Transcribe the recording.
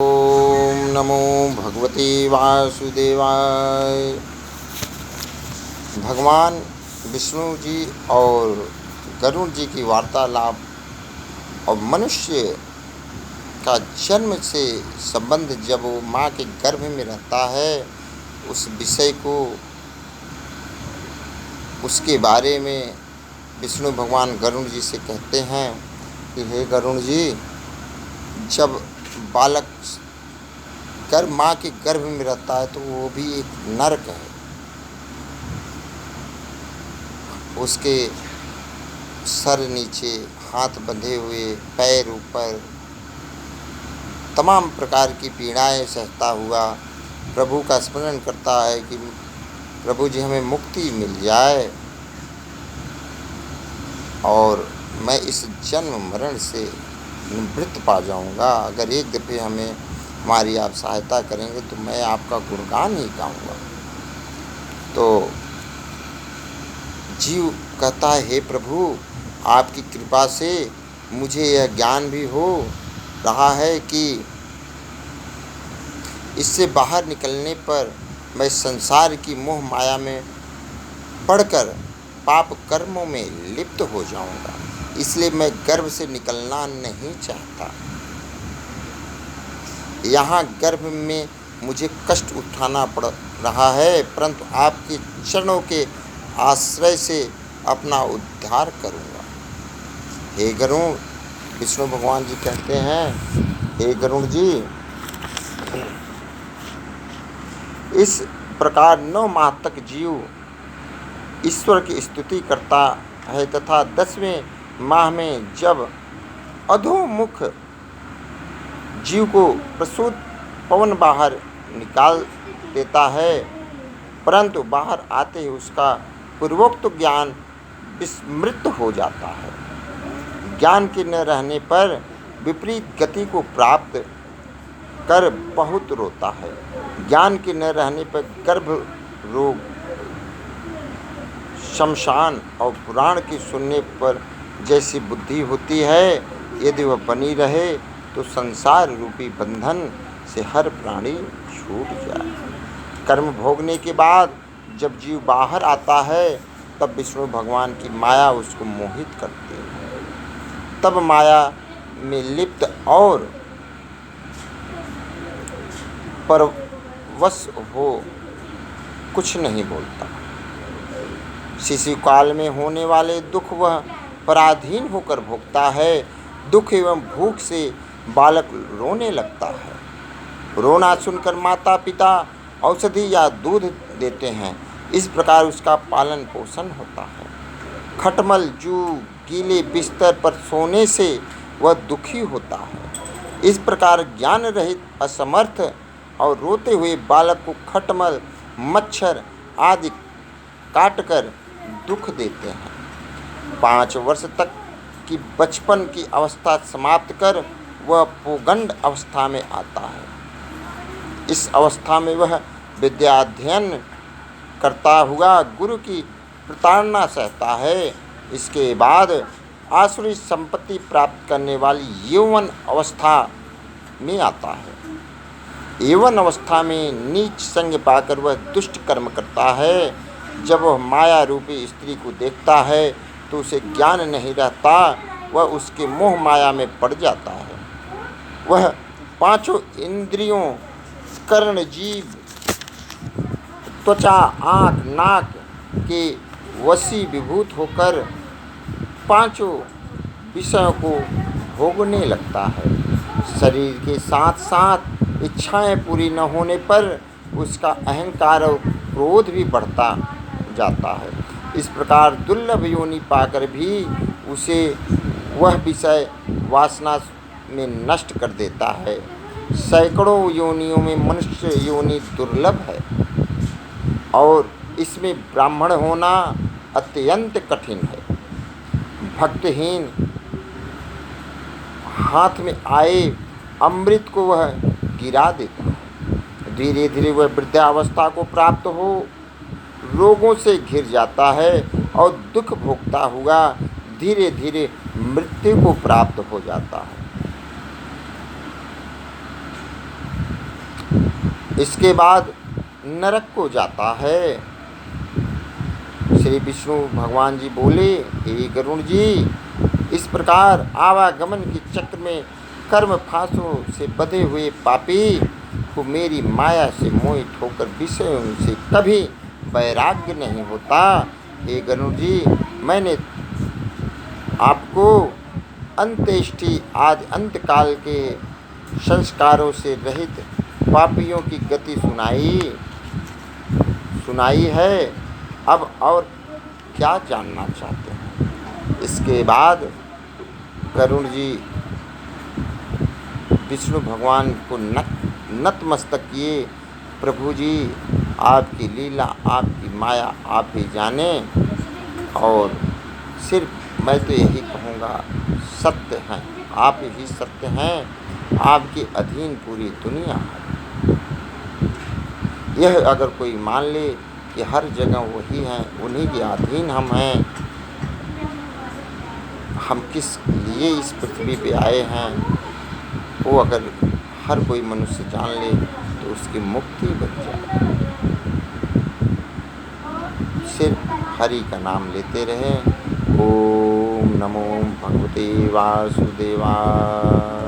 ओम नमो भगवते वासुदेवाय। भगवान विष्णु जी और गरुड़ जी की वार्तालाप और मनुष्य का जन्म से संबंध जब वो माँ के गर्भ में रहता है, उस विषय को, उसके बारे में विष्णु भगवान गरुड़ जी से कहते हैं कि हे गरुड़ जी, जब बालक माँ के गर्भ में रहता है तो वो भी एक नरक है। उसके सर नीचे हाथ बंधे हुए, पैर ऊपर, तमाम प्रकार की पीड़ाएं सहता हुआ प्रभु का स्मरण करता है कि प्रभु जी हमें मुक्ति मिल जाए और मैं इस जन्म मरण से निवृत्त पा जाऊंगा। अगर एक दफ़े हमारी आप सहायता करेंगे तो मैं आपका गुणगान ही गाऊंगा। तो जीव कहता है, हे प्रभु, आपकी कृपा से मुझे यह ज्ञान भी हो रहा है कि इससे बाहर निकलने पर मैं संसार की मोह माया में पड़कर पाप कर्मों में लिप्त हो जाऊंगा, इसलिए मैं गर्भ से निकलना नहीं चाहता। यहाँ गर्भ में मुझे कष्ट उठाना पड़ रहा है, परंतु आपके चरणों के आश्रय से अपना उद्धार करूँगा। हे गरुड़, विष्णु भगवान जी कहते हैं, हे गरुड़ जी, इस प्रकार 9 माह तक जीव ईश्वर की स्तुति करता है तथा 10वें माह में जब अधोमुख जीव को प्रसूत पवन बाहर निकाल देता है, परंतु बाहर आते ही उसका पूर्वोक्त ज्ञान विस्मृत हो जाता है। ज्ञान के न रहने पर विपरीत गति को प्राप्त कर बहुत रोता है। ज्ञान के न रहने पर गर्भ रोग, शमशान और पुराण की सुनने पर जैसी बुद्धि होती है, यदि वह बनी रहे तो संसार रूपी बंधन से हर प्राणी छूट जाए। कर्म भोगने के बाद जब जीव बाहर आता है, तब विष्णु भगवान की माया उसको मोहित करती है। तब माया में लिप्त और परवश हो कुछ नहीं बोलता। शिशु काल में होने वाले दुख वह पराधीन होकर भोगता है। दुख एवं भूख से बालक रोने लगता है। रोना सुनकर माता पिता औषधि या दूध देते हैं। इस प्रकार उसका पालन पोषण होता है। खटमल जू गीले बिस्तर पर सोने से वह दुखी होता है। इस प्रकार ज्ञान रहित, असमर्थ और रोते हुए बालक को खटमल, मच्छर आदि काटकर दुख देते हैं। 5 वर्ष तक की बचपन की अवस्था समाप्त कर वह पौगंड अवस्था में आता है। इस अवस्था में वह विद्याध्ययन करता हुआ गुरु की प्रताड़ना सहता है। इसके बाद आसुरी संपत्ति प्राप्त करने वाली यौवन अवस्था में आता है। यौवन अवस्था में नीच संग पाकर वह दुष्ट कर्म करता है। जब वह माया रूपी स्त्री को देखता है तो उसे ज्ञान नहीं रहता, वह उसके मोह माया में पड़ जाता है। वह 5 इंद्रियों, कर्ण, जीभ, त्वचा, आँख, नाक के वशी विभूत होकर 5 विषयों को भोगने लगता है। शरीर के साथ साथ इच्छाएं पूरी न होने पर उसका अहंकार और क्रोध भी बढ़ता जाता है। इस प्रकार दुर्लभ योनि पाकर भी उसे वह विषय वासना में नष्ट कर देता है। सैकड़ों योनियों में मनुष्य योनि दुर्लभ है और इसमें ब्राह्मण होना अत्यंत कठिन है। भक्तहीन हाथ में आए अमृत को वह गिरा देता है। धीरे धीरे वह वृद्धावस्था को प्राप्त हो रोगों से घिर जाता है और दुख भोगता हुआ धीरे धीरे मृत्यु को प्राप्त हो जाता है। इसके बाद नरक को जाता है। श्री विष्णु भगवान जी बोले, हे गरुण जी, इस प्रकार आवागमन के चक्र में कर्म फांसों से बंधे हुए पापी को मेरी माया से मोहित होकर विषयों से कभी वैराग्य नहीं होता। हे गरुण जी, मैंने आपको अंत्येष्टि आदि अंतकाल के संस्कारों से रहित पापियों की गति सुनाई है। अब और क्या जानना चाहते हैं? इसके बाद गरुड़ जी विष्णु भगवान को नतमस्तक किए। प्रभु जी, आपकी लीला, आपकी माया आप ही जाने, और सिर्फ मैं तो यही कहूँगा, सत्य हैं, आप ही सत्य हैं, आपके अधीन पूरी दुनिया है। यह अगर कोई मान ले कि हर जगह वही हैं, उन्हीं के अधीन हम हैं, हम किस लिए इस पृथ्वी पे आए हैं, वो अगर हर कोई मनुष्य जान ले तो उसकी मुक्ति बन जाए। सिर्फ हरि का नाम लेते रहें। ओम नमो भगवते वासुदेवाय।